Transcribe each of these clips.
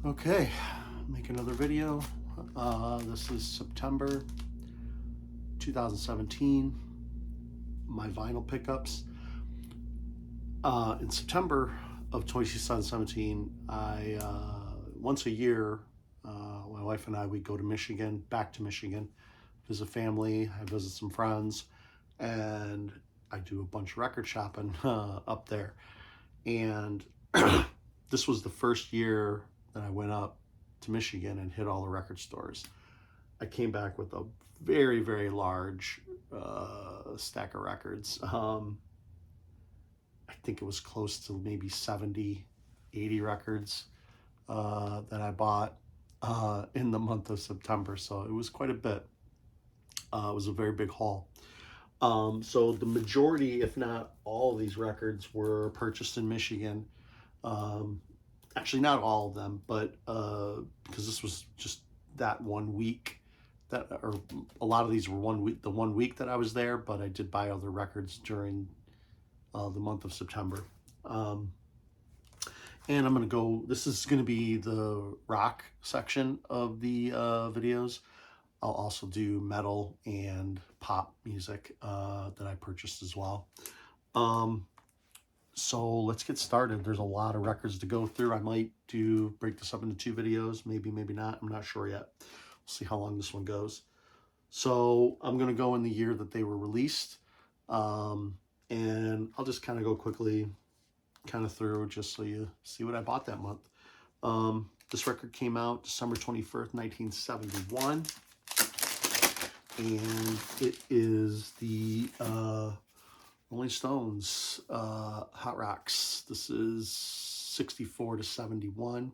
Okay, make another video. This is September 2017. My vinyl pickups. In September of 2017, I once a year, my wife and I, we go to Michigan, back to Michigan, visit family. I visit some friends, and I do a bunch of record shopping up there. And this was the first year that I went up to Michigan and hit all the record stores. I came back with a very, very large stack of records. I think it was close to maybe 70, 80 records that I bought in the month of September. So it was quite a bit. It was a very big haul. So the majority, if not all of these records, were purchased in Michigan. Actually, not all of them, but because this was just that 1 week, or a lot of these were 1 week, the 1 week that I was there, but I did buy other records during the month of September. And I'm going to go, this is going to be the rock section of the videos. I'll also do metal and pop music that I purchased as well. So let's get started. There's a lot of records to go through. I might break this up into 2 videos, maybe not. I'm not sure yet. We'll see how long this one goes. So I'm going to go in the year that they were released. And I'll just kind of go quickly through just so you see what I bought that month. This record came out December 21st, 1971. And it is the Rolling Stones Hot Rocks. This is 64 to 71.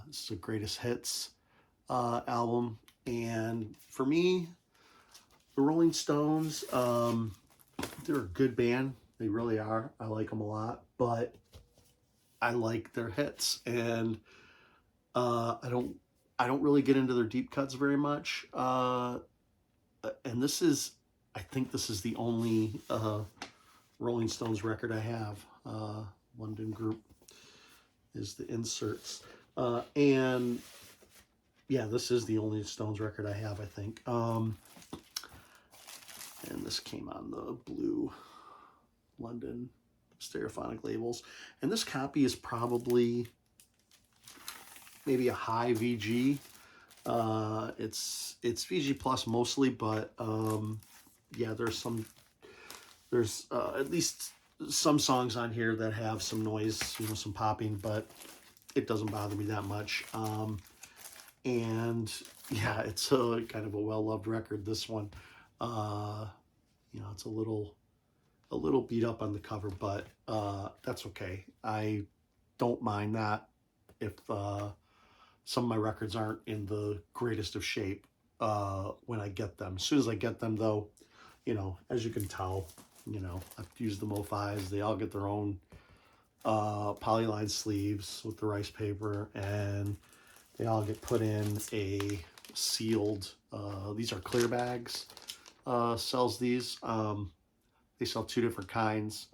This is a greatest hits album. And for me, the Rolling Stones, they're a good band. They really are. I like them a lot, but I like their hits, and I don't really get into their deep cuts very much. And I think this is the only Rolling Stones record I have. London Group is the inserts. And yeah, this is the only Stones record I have, I think. And this came on the blue London stereophonic labels. And this copy is probably maybe a high VG. It's VG plus mostly, but yeah, there's at least some songs on here that have some noise, some popping, but it doesn't bother me that much. And yeah, it's a kind of a well-loved record, this one. It's a little beat up on the cover, but that's okay. I don't mind that if some of my records aren't in the greatest of shape when I get them. As soon as I get them, though, as you can tell, I've used the Mo-Fi's. They all get their own polyline sleeves with the rice paper, and they all get put in a sealed, these are clear bags, sells these. They sell 2 different kinds.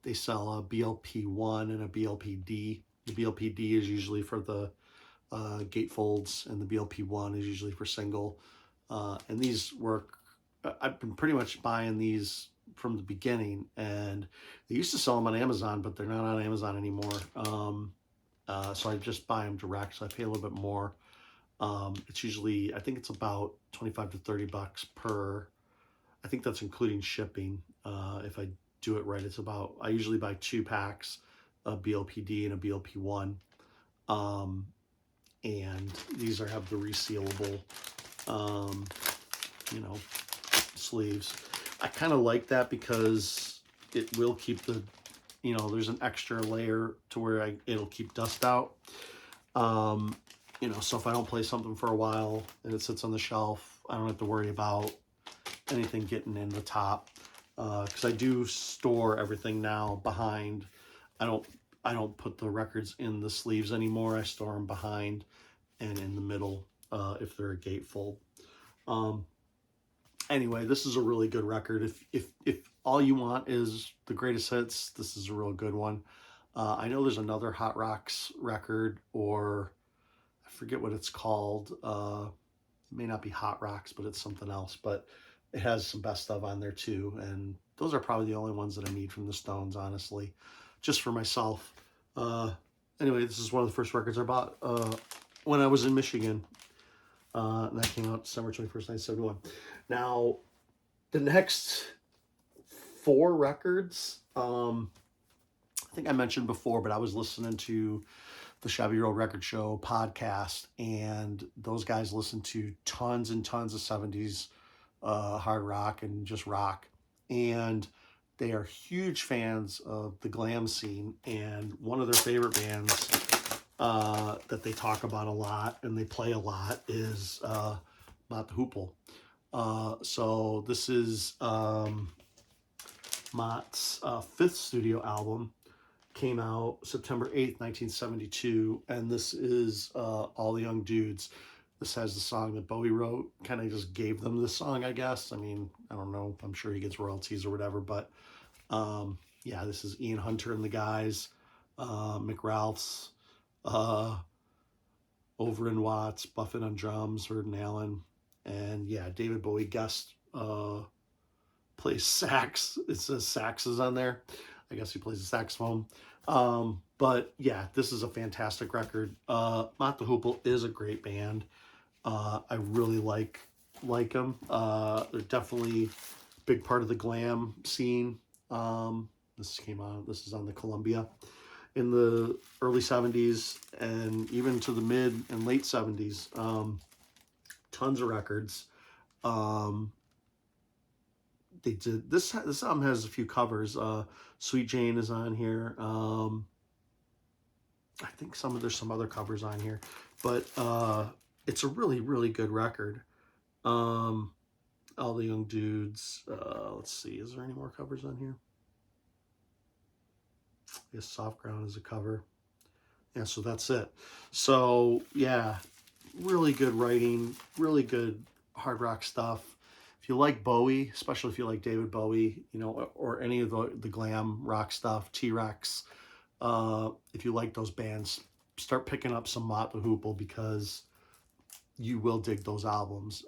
They sell a BLP1 and a BLPD. The BLPD is usually for the gatefolds, and the BLP1 is usually for single. And these work, I've been pretty much buying these from the beginning, and they used to sell them on Amazon, but they're not on Amazon anymore. So I just buy them direct, so I pay a little bit more. It's usually, I think it's about 25 to 30 bucks per, I think that's including shipping. If I do it right, I usually buy 2 packs, a BLPD and a BLP1. And these have the resealable, sleeves. I kind of like that because it will keep the, there's an extra layer to where it'll keep dust out. So if I don't play something for a while and it sits on the shelf, I don't have to worry about anything getting in the top. Because I do store everything now behind. I don't put the records in the sleeves anymore. I store them behind and in the middle if they're a gatefold. Anyway, this is a really good record. If all you want is the greatest hits, this is a real good one. I know there's another Hot Rocks record, or I forget what it's called. It may not be Hot Rocks, but it's something else. But it has some best of on there too. And those are probably the only ones that I need from the Stones, honestly, just for myself. Anyway, this is one of the first records I bought when I was in Michigan. And that came out December 21st, 1971. Now, the next 4 records, I think I mentioned before, but I was listening to the Shabby Road Record Show podcast, and those guys listen to tons and tons of 70s hard rock and just rock. And they are huge fans of the glam scene, and one of their favorite bands that they talk about a lot and they play a lot is Mott the Hoople. So this is Mott's 5th studio album. Came out September 8th, 1972, and this is All the Young Dudes. This has the song that Bowie wrote, kind of just gave them this song, I guess. I mean, I don't know. I'm sure he gets royalties or whatever, but yeah, this is Ian Hunter and the guys, McRalphs, Overend Watts, Buffett on drums, Verdon Allen, and yeah, David Bowie guest plays sax. It says sax is on there. I guess he plays the saxophone. But yeah, this is a fantastic record. Mott the Hoople is a great band. I really like them. They're definitely a big part of the glam scene. This is on the Columbia in the early 70s and even to the mid and late 70s. Tons of records. They did this album has a few covers. Sweet Jane is on here. I think there's some other covers on here, but it's a really, really good record. All the Young Dudes. Let's see, is there any more covers on here? Yes, Soft Ground is a cover. Yeah, so that's it. So yeah, really good writing, really good hard rock stuff. If you like Bowie, especially if you like David Bowie, or any of the glam rock stuff, T-Rex, if you like those bands, start picking up some Mott the Hoople because you will dig those albums.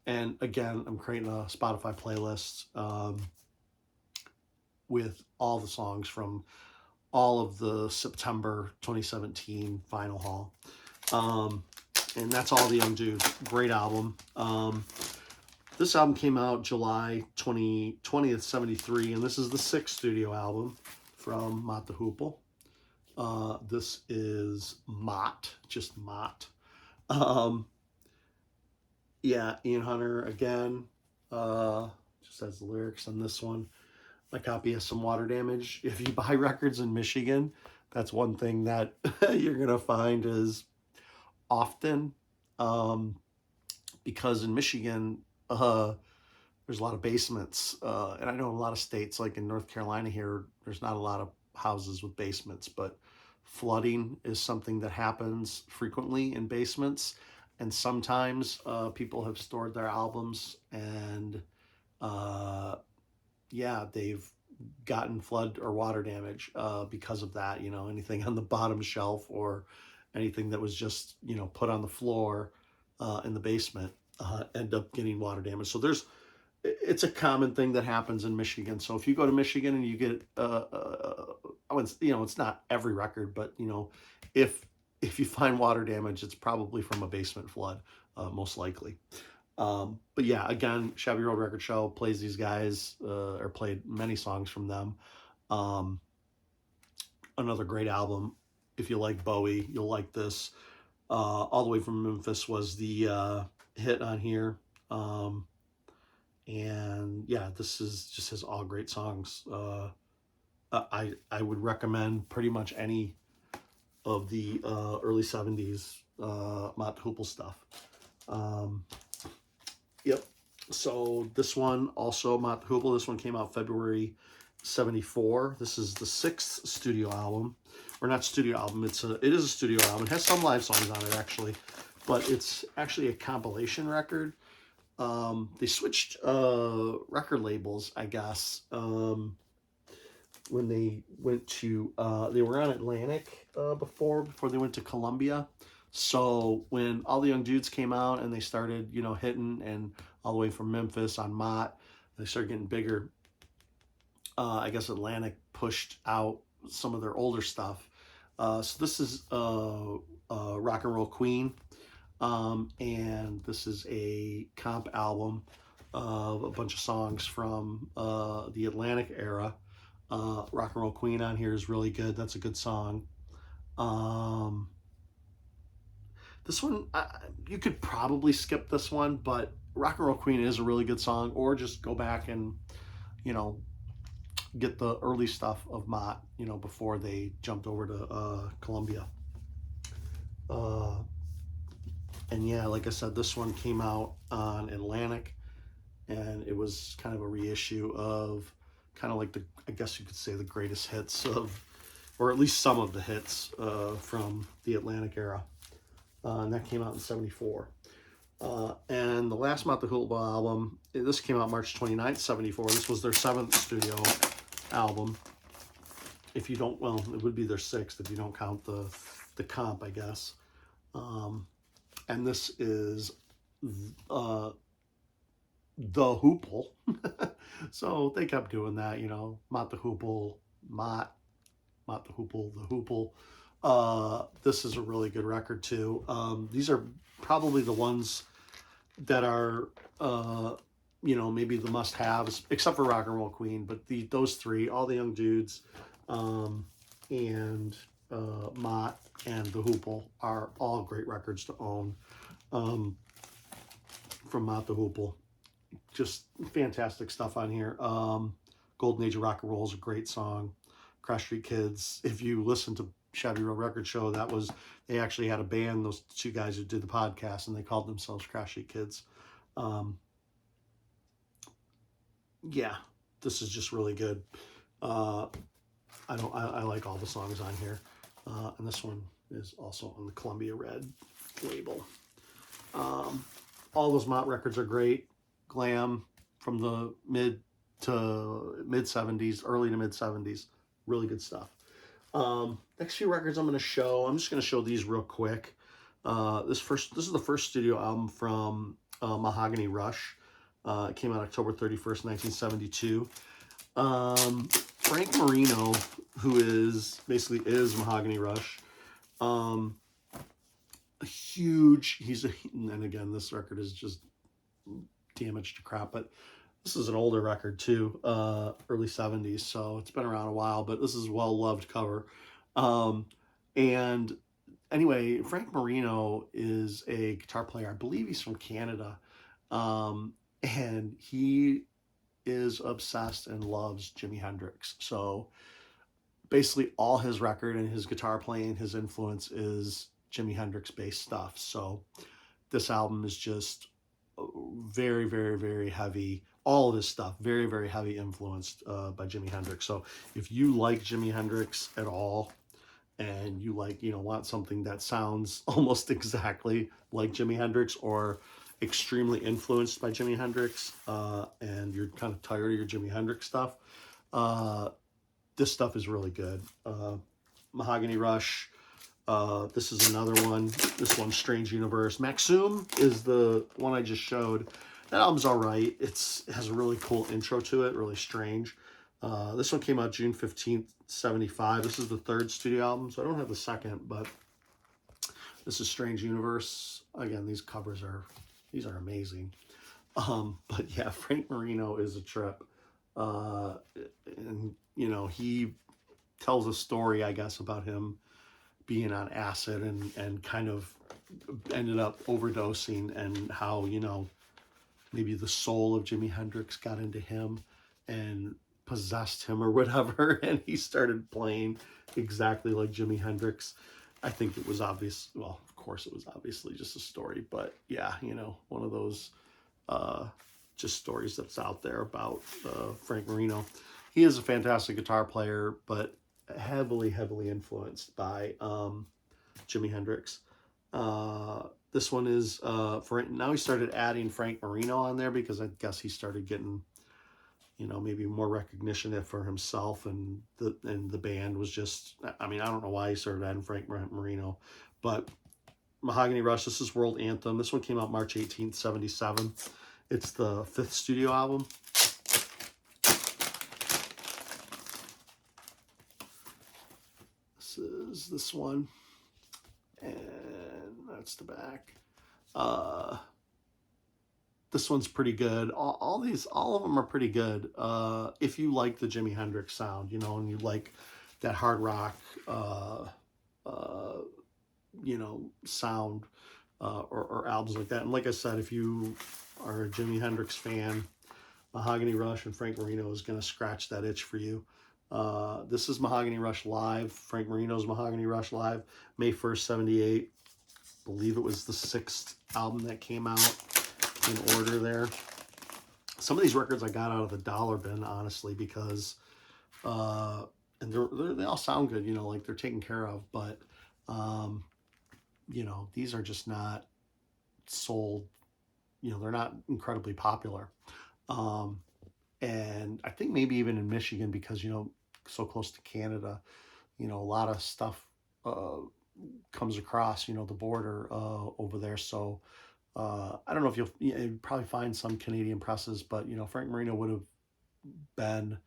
And again, I'm creating a Spotify playlist with all the songs from all of the September 2017 Vinyl Haul. And that's All the Young Dudes. Great album. This album came out July 20th, 73, and this is the 6th studio album from Mott the Hoople. This is Mott, just Mott. Yeah, Ian Hunter again. Just has the lyrics on this one. My copy has some water damage. If you buy records in Michigan, that's one thing that you're going to find is often, because in Michigan, there's a lot of basements. And I know in a lot of states, like in North Carolina here, there's not a lot of houses with basements, but flooding is something that happens frequently in basements. And sometimes people have stored their albums and yeah, they've gotten flood or water damage because of that. Anything on the bottom shelf or anything that was just, put on the floor in the basement end up getting water damage. So it's a common thing that happens in Michigan. So if you go to Michigan and you get, it's not every record, but if you find water damage, it's probably from a basement flood, most likely. But yeah, again, Shabby Road Record Show plays these guys, or played many songs from them. Another great album. If you like Bowie, you'll like this. All the Way from Memphis was the hit on here. And yeah, this just has all great songs. I would recommend pretty much any of the early 70s Mott the Hoople stuff. Yep. So this one also Mott the Hoople. This one came out February 74. This is the 6th studio album, or not studio album. It is a studio album. It has some live songs on it actually, but it's actually a compilation record. They switched record labels, I guess. when they went to, they were on Atlantic before they went to Columbia. So when all the young dudes came out and they started, you know, hitting, and all the way from Memphis on Mott, they started getting bigger. I guess Atlantic pushed out some of their older stuff. So this is Rock and Roll Queen, and this is a comp album of a bunch of songs from the Atlantic era. Rock and Roll Queen on here is really good. That's a good song. This one, you could probably skip this one, but Rock and Roll Queen is a really good song, or just go back and, you know, get the early stuff of Mott, you know, before they jumped over to Columbia. And yeah, like I said, this one came out on Atlantic, and it was kind of a reissue of kind of like the, I guess you could say, the greatest hits of, or at least some of the hits from the Atlantic era. And that came out in 74. And the last Mott the Hoople album, this came out March 29th, 74. This was their 7th studio album. If you don't, well, it would be their 6th if you don't count the comp, I guess. And this is the Hoople. So they kept doing that, you know, Mott the Hoople, Mott the Hoople, the Hoople. This is a really good record too. These are probably the ones that are, you know, maybe the must-haves, except for Rock and Roll Queen. But those three, All the Young Dudes, and Mott and the Hoople, are all great records to own. From Mott the Hoople, just fantastic stuff on here. Golden Age of Rock and Roll is a great song. Cross Street Kids, if you listen to Shabby Road Record Show, that was, they actually had a band, those two guys who did the podcast, and they called themselves Cross Street Kids. Yeah, this is just really good. I like all the songs on here. And this one is also on the Columbia Red label. All those Mott records are great. Glam from the mid 70s, early to mid 70s. Really good stuff. Next few records I'm going to show, I'm just going to show these real quick. This is the first studio album from Mahogany Rush. It came out October 31st, 1972. Frank Marino, who is Mahogany Rush, and again, this record is just damaged to crap, but this is an older record too, early 70s, so it's been around a while, but this is a well-loved cover. And anyway, Frank Marino is a guitar player. I believe he's from Canada, and he is obsessed and loves Jimi Hendrix. So basically all his record and his guitar playing, his influence is Jimi Hendrix based stuff. So this album is just very, very, very heavy. All of this stuff, very, very heavy influenced by Jimi Hendrix. So if you like Jimi Hendrix at all, and you want something that sounds almost exactly like Jimi Hendrix, or extremely influenced by Jimi Hendrix, and you're kind of tired of your Jimi Hendrix stuff, this stuff is really good. Mahogany Rush, this is another one. This one's Strange Universe. Maxum is the one I just showed. That album's all right. It has a really cool intro to it, really strange. This one came out June 15th, 75. This is the 3rd studio album, so I don't have the 2nd, but this is Strange Universe. Again, these covers are amazing. But yeah, Frank Marino is a trip. And, you know, he tells a story, I guess, about him being on acid and kind of ended up overdosing, and how, you know, maybe the soul of Jimi Hendrix got into him and possessed him or whatever, and he started playing exactly like Jimi Hendrix. I think it was obvious. Well, of course it was obviously just a story, but yeah, you know, one of those just stories that's out there about Frank Marino. He is a fantastic guitar player, but heavily influenced by Jimi Hendrix. This one is now he started adding Frank Marino on there because I guess he started getting you know, maybe more recognition for himself, and the band was just, I mean, I don't know why he started adding Frank Marino, but Mahogany Rush, this is World Anthem. This one came out March 18th, 77. It's the 5th studio album. This is this one, and that's the back. This one's pretty good. All of them are pretty good. If you like the Jimi Hendrix sound, you know, and you like that hard rock, you know, sound, or albums like that. And like I said, if you are a Jimi Hendrix fan, Mahogany Rush and Frank Marino is going to scratch that itch for you. This is Mahogany Rush Live. Frank Marino's Mahogany Rush Live, May 1st, 78. I believe it was the 6th album that came out in order there. Some of these records I got out of the dollar bin, honestly, because and they all sound good, you know, like they're taken care of, but you know, these are just not sold, you know, they're not incredibly popular. And I think maybe even in Michigan, because, you know, so close to Canada, you know, a lot of stuff comes across, you know, the border over there. So I don't know if you'll probably find some Canadian presses, but, you know, Frank Marino would have been,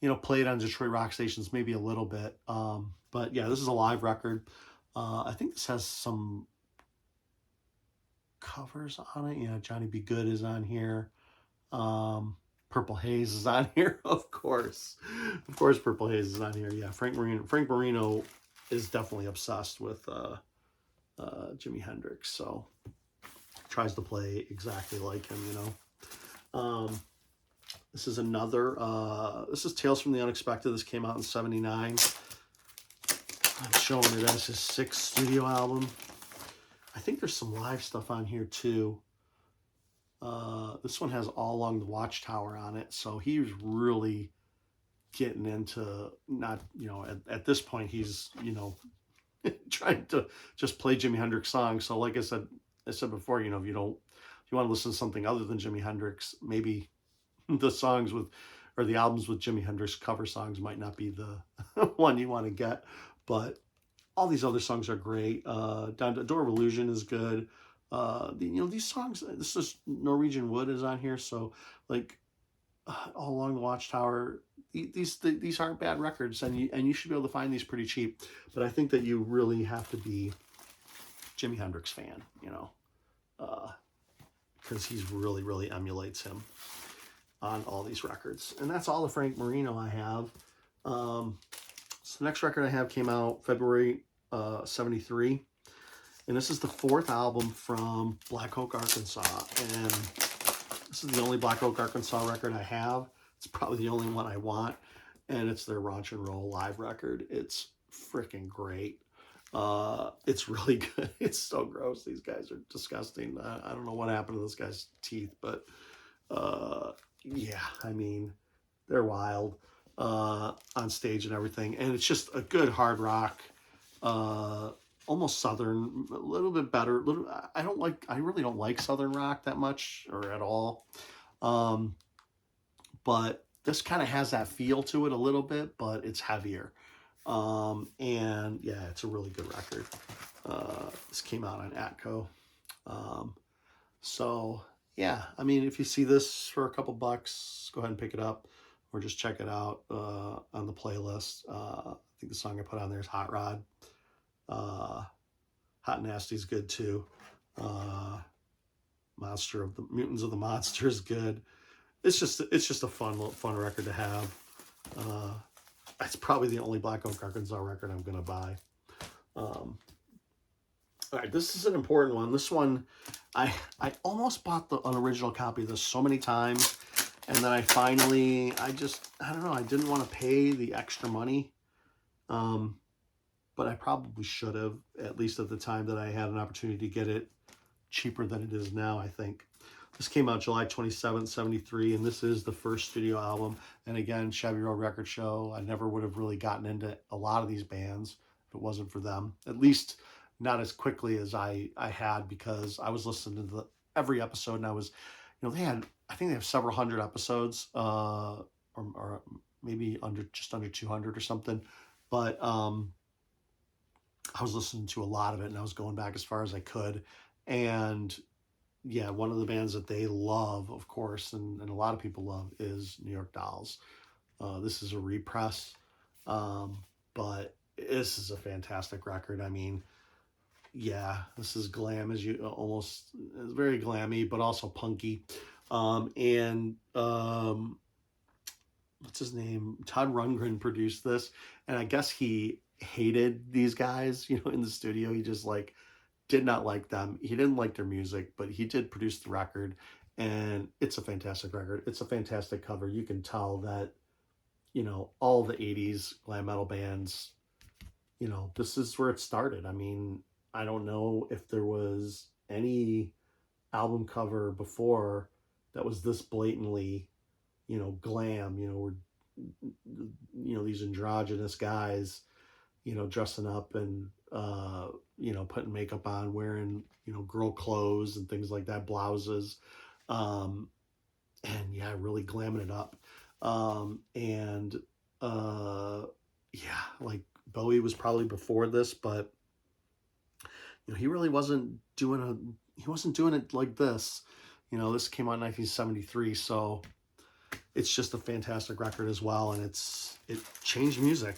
you know, played on Detroit rock stations maybe a little bit. But yeah, this is a live record. I think this has some covers on it. Yeah, Johnny B. Good is on here. Purple Haze is on here, of course. Of course, Purple Haze is on here. Yeah, Frank Marino is definitely obsessed with Jimi Hendrix, so tries to play exactly like him, you know. This is another, this is Tales from the Unexpected. This came out in 79. I'm showing it as his 6th studio album. I think there's some live stuff on here too. This one has All Along the Watchtower on it, so he was really getting into, not, you know, at this point he's, you know, trying to just play Jimi Hendrix songs. So like I said before, you know, if you want to listen to something other than Jimi Hendrix, maybe the songs with, or the albums with Jimi Hendrix cover songs might not be the one you want to get, but all these other songs are great. Down to Door of Illusion is good. You know, these songs, this is Norwegian Wood is on here, so like All Along the Watchtower, these aren't bad records, and you should be able to find these pretty cheap. But I think that you really have to be Jimi Hendrix fan, you know, because he's really emulates him on all these records. And that's all the Frank Marino I have. So the next record I have came out February 73. And this is the 4th album from Black Oak, Arkansas. And this is the only Black Oak, Arkansas record I have. It's probably the only one I want. And it's their Raunch and Roll live record. It's freaking great. It's really good. It's so gross. These guys are disgusting. I don't know what happened to this guy's teeth, but yeah, I mean, they're wild on stage and everything. And it's just a good hard rock, almost Southern, a little bit better. I really don't like Southern rock that much or at all. But this kind of has that feel to it a little bit, but it's heavier. And yeah, it's a really good record. This came out on Atco. So yeah, I mean, if you see this for a couple bucks, go ahead and pick it up or just check it out, on the playlist. I think the song I put on there is Hot Rod. Hot Nasty is good too. Mutants of the Monster is good. It's just a fun record to have. It's probably the only Black Oak, Arkansas record I'm gonna buy. All right, this is an important one. This one, I almost bought an original copy of this so many times, and then I don't know, I didn't want to pay the extra money, but I probably should have, at least at the time that I had an opportunity to get it cheaper than it is now, I think. This came out July 27th, 73, and this is the 1st studio album. And again, Chevy Road Record Show. I never would have really gotten into a lot of these bands if it wasn't for them. At least not as quickly as I had, because I was listening to every episode, and I was, I think they have several hundred episodes, or maybe just under 200 or something. But I was listening to a lot of it, and I was going back as far as I could. And yeah, one of the bands that they love, of course, and a lot of people love, is New York Dolls. This is a repress, but this is a fantastic record. I mean, yeah, this is glam, as you almost, it's very glammy, but also punky. And what's his name? Todd Rundgren produced this, and I guess he hated these guys, in the studio. He just did not like them. He didn't like their music, but he did produce the record, and it's a fantastic record. It's a fantastic cover. You can tell that, all the 80s glam metal bands, this is where it started. I mean, I don't know if there was any album cover before that was this blatantly, glam, where, these androgynous guys, dressing up and, putting makeup on, wearing, girl clothes and things like that, blouses. And yeah, really glamming it up. Yeah, Bowie was probably before this, but, he really wasn't doing it like this. This came out in 1973, so it's just a fantastic record as well. And it changed music,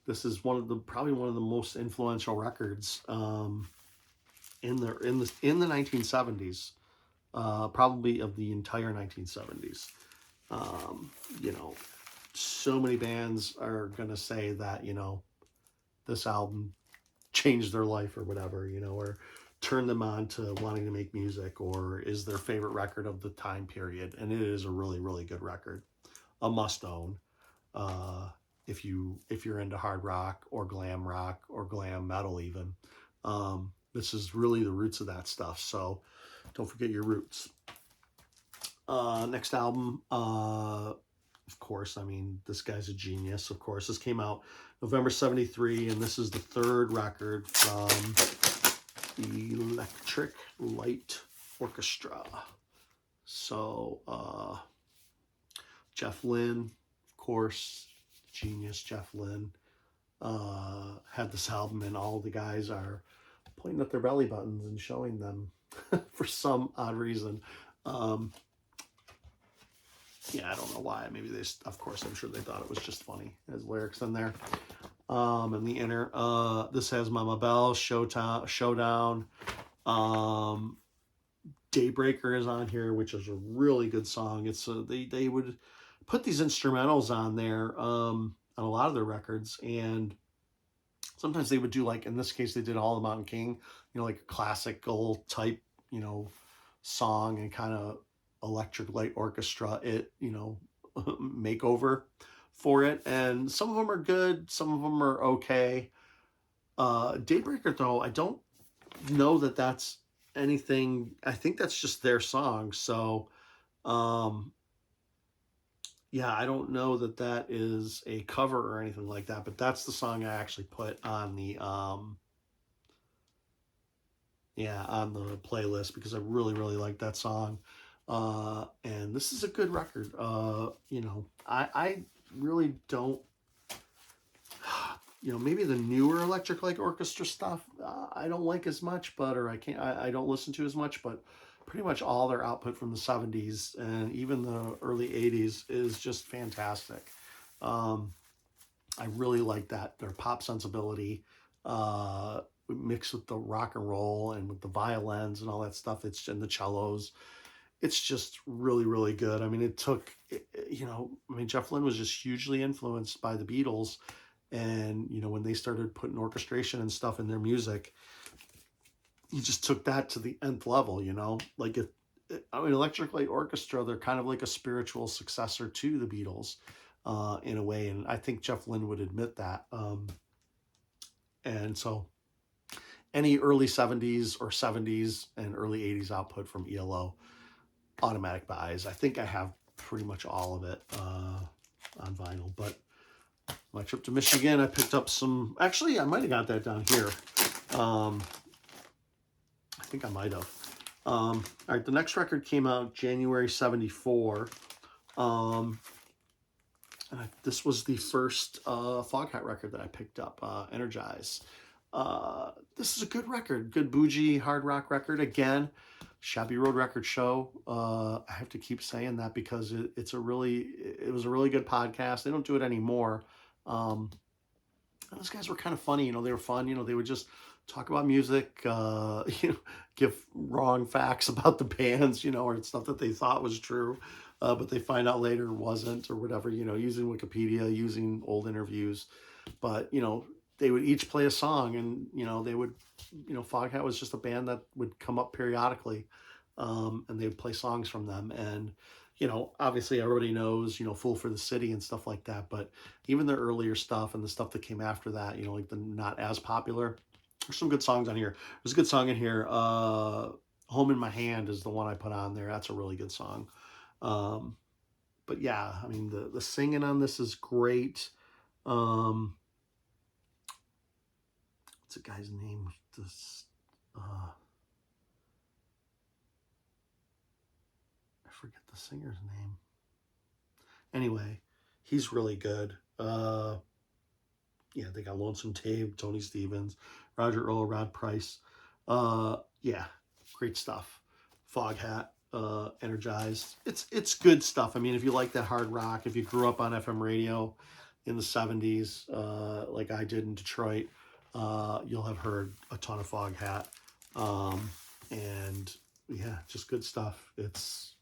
This is probably one of the most influential records in the 1970s, probably of the entire 1970s. So many bands are gonna say that this album changed their life or whatever, or turned them on to wanting to make music, or is their favorite record of the time period. And it is a really, really good record, a must own. If you're into hard rock or glam metal even. This is really the roots of that stuff, so don't forget your roots. Next album, of course, I mean, this guy's a genius, of course. This came out November 73, and this is the third record from Electric Light Orchestra. So, Jeff Lynne, of course, genius Jeff Lynne, had this album, and all the guys are pointing at their belly buttons and showing them for some odd reason. Yeah, I don't know why. Maybe of course, I'm sure they thought it was just funny as lyrics in there. And the inner, this has Mama Bell, Showdown. Daybreaker is on here, which is a really good song. It's they would put these instrumentals on there on a lot of their records, and sometimes they would do, in this case, they did All the Mountain King, like a classical type, song, and kind of Electric Light Orchestra makeover for it. And some of them are good, some of them are okay. Daybreaker, though, I don't know that that's anything. I think that's just their song. So, yeah, I don't know that that is a cover or anything like that, but that's the song I actually put on the on the playlist, because I really, really like that song. And this is a good record. I really don't, maybe the newer Electric Light Orchestra stuff, I don't like as much, I don't listen to as much, but pretty much all their output from the 70s and even the early 80s is just fantastic. I really like that. Their pop sensibility, mixed with the rock and roll and with the violins and all that stuff, and the cellos. It's just really, really good. I mean, Jeff Lynne was just hugely influenced by the Beatles. And, when they started putting orchestration and stuff in their music, he just took that to the nth level, Electric Light Orchestra, they're kind of like a spiritual successor to the Beatles, in a way. And I think Jeff Lynne would admit that. And so any early 70s or 70s and early 80s output from ELO, automatic buys. I think I have pretty much all of it on vinyl. But my trip to Michigan, I picked up some. Actually, I might have got that down here. I think I might have. All right, the next record came out January 74. This was the first Foghat record that I picked up, Energize. This is a good record, good bougie hard rock record. Again, Shabby Road Record Show. I have to keep saying that because it was a really good podcast. They don't do it anymore. Those guys were kind of funny, they were fun. They would just talk about music, give wrong facts about the bands, or stuff that they thought was true, but they find out later wasn't or whatever, using Wikipedia, using old interviews. But, they would each play a song and, they would, Foghat was just a band that would come up periodically, and they would play songs from them. And, obviously everybody knows, Fool for the City and stuff like that. But even the earlier stuff and the stuff that came after that, like the not as popular, there's some good songs on here. There's a good song in here. Home in My Hand is the one I put on there. That's a really good song. But yeah, I mean, the singing on this is great. What's the guy's name? I forget the singer's name. Anyway, he's really good. Yeah, they got Lonesome Dave, Tony Stevens, Roger Earl, Rod Price. Yeah, great stuff. Foghat, Energized. It's good stuff. I mean, if you like that hard rock, if you grew up on FM radio in the 70s, like I did in Detroit, you'll have heard a ton of Foghat. And yeah, just good stuff. It's,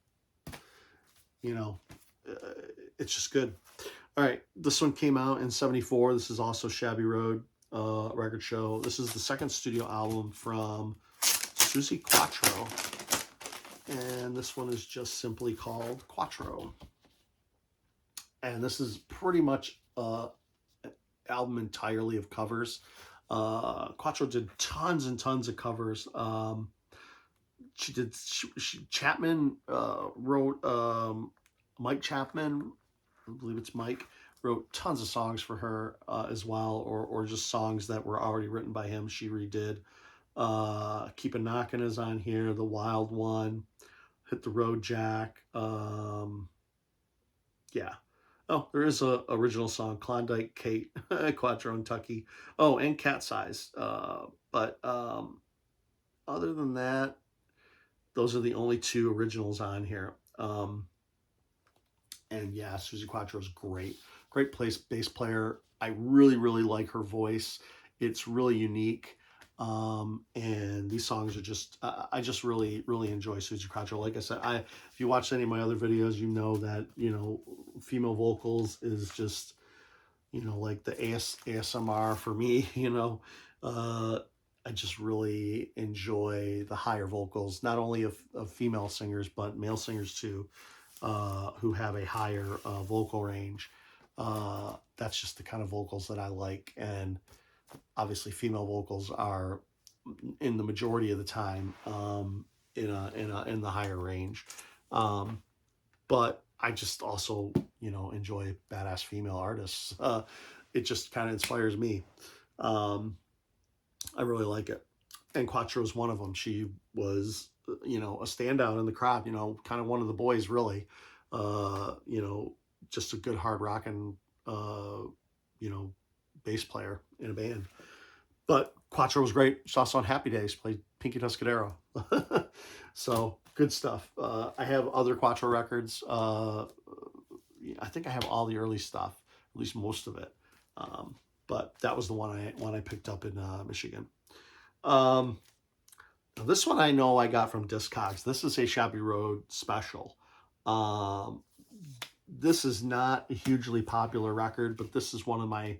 it's just good. All right, this one came out in 74. This is also Shabby Road Record Show. This is the second studio album from Suzie Quatro. And this one is just simply called Quattro. And this is pretty much an album entirely of covers. Quattro did tons and tons of covers. Chapman wrote, Mike Chapman, I believe it's Mike, wrote tons of songs for her as well, or just songs that were already written by him. She redid. Keep a Knockin' is on here. The Wild One, Hit the Road Jack. Yeah. Oh, there is a original song, Klondike Kate, Quattro and Tucky. Oh, and Cat Size. But other than that, those are the only two originals on here. And yeah, Suzie Quatro is great. Great bass player. I really, really like her voice. It's really unique. And these songs are just, I just really, really enjoy Suzie Quatro. Like I said, if you watch any of my other videos, you know that, female vocals is just, like the ASMR for me, I just really enjoy the higher vocals, not only of female singers, but male singers too, who have a higher vocal range. That's just the kind of vocals that I like. And obviously female vocals are in the majority of the time in the higher range. But I just also, enjoy badass female artists. It just kind of inspires me. I really like it. And Quattro is one of them. She was, a standout in the crowd, kind of one of the boys, really. Just a good hard rocking, bass player in a band. But Quattro was great. She's also on Happy Days, played Pinky Tuscadero. So good stuff. I have other Quattro records. I think I have all the early stuff, at least most of it. But that was the one I picked up in Michigan. This one I know I got from Discogs. This is a Shabby Road special. This is not a hugely popular record, but this is one of my...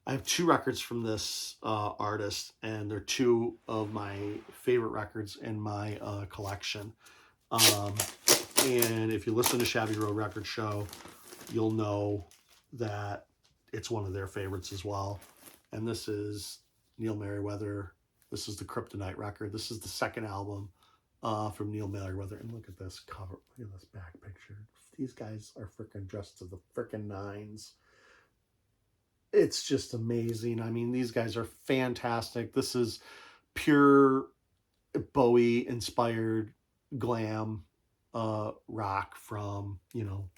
I have two records from this artist, and they're two of my favorite records in my collection. And if you listen to Shabby Road Record Show, you'll know that it's one of their favorites as well. And this is Neil Merriweather. This is the Kryptonite record. This is the second album from Neil Merriweather. And look at this cover. Look at this back picture. These guys are freaking dressed to the freaking nines. It's just amazing. I mean, these guys are fantastic. This is pure Bowie inspired glam rock from, you know,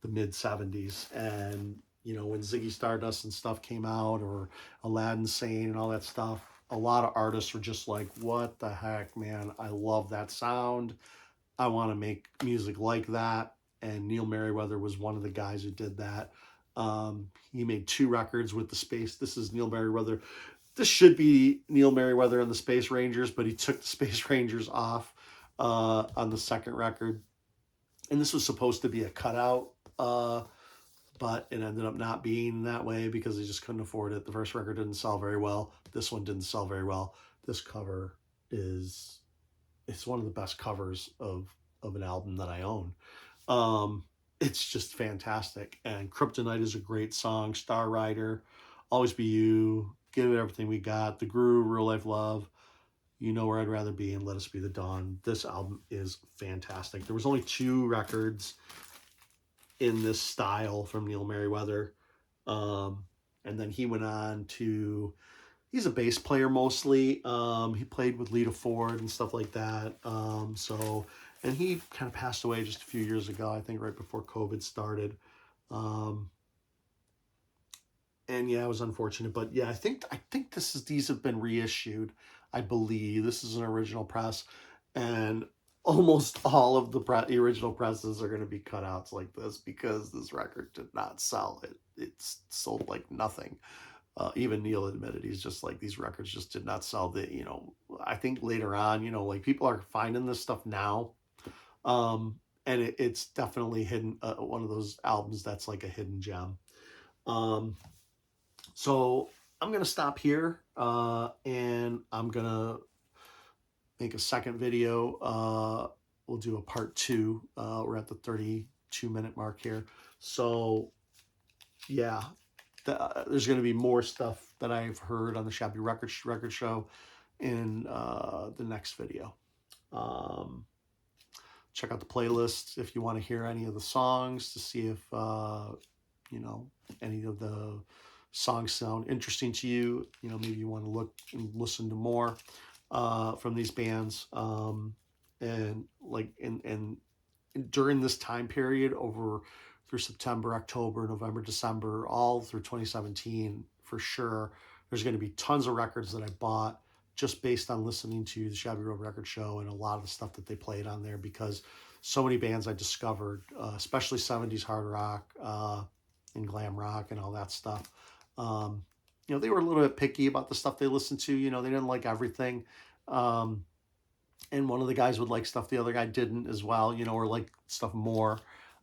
the mid 70s. And, you know, when Ziggy Stardust and stuff came out, or Aladdin Sane and all that stuff, a lot of artists were just like, what the heck, man, I love that sound. I want to make music like that. And Neil Merriweather was one of the guys who did that. He made 2 records with the Space. This is Neil Merriweather. This should be Neil Merriweather and the Space Rangers, but he took the Space Rangers off on the second record. And this was supposed to be a cutout, but it ended up not being that way because they just couldn't afford it. The first record didn't sell very well. This one didn't sell very well. This cover is, it's one of the best covers of an album that I own. It's just fantastic. And Kryptonite is a great song. Star Rider, Always Be You, Give It Everything We Got, The Groove, Real Life Love, You Know Where I'd Rather Be, and Let Us Be the Dawn. This album is fantastic. There was only 2 records in this style from Neil Merriweather. And then he went on to, he's a bass player mostly. He played with Lita Ford and stuff like that. And he kind of passed away just a few years ago, I think right before COVID started. And yeah, it was unfortunate, but yeah, I think these have been reissued. I believe this is an original press, and almost all of the original presses are going to be cutouts like this because this record did not sell. It's sold like nothing. Even Neil admitted, he's just like, these records just did not sell. You know, I think later on, you know, like people are finding this stuff now, and it's definitely hidden. One of those albums that's like a hidden gem. So I'm going to stop here, and I'm going to make a second video. We'll do a part 2. We're at the 32-minute mark here. So yeah, there's going to be more stuff that I've heard on the Shoppie record show in the next video. Check out the playlist if you want to hear any of the songs to see if, you know, any of the songs sound interesting to you. You know, maybe you want to look and listen to more from these bands. And during this time period, over through September, October, November, December, all through 2017, for sure, there's going to be tons of records that I bought just based on listening to the Shabby Road Record Show and a lot of the stuff that they played on there, because so many bands I discovered, especially 70s hard rock and glam rock and all that stuff. You know, they were a little bit picky about the stuff they listened to. You know, they didn't like everything. And one of the guys would like stuff the other guy didn't as well, you know, or like stuff more.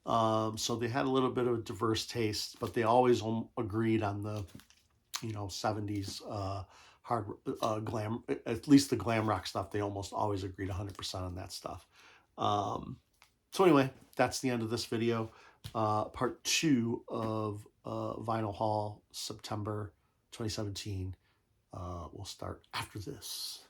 So they had a little bit of a diverse taste, but they always agreed on the, you know, 70s hard glam, at least the glam rock stuff. They almost always agreed 100% on that stuff. So anyway, that's the end of this video. Part 2 of Vinyl Haul September 2017 will start after this.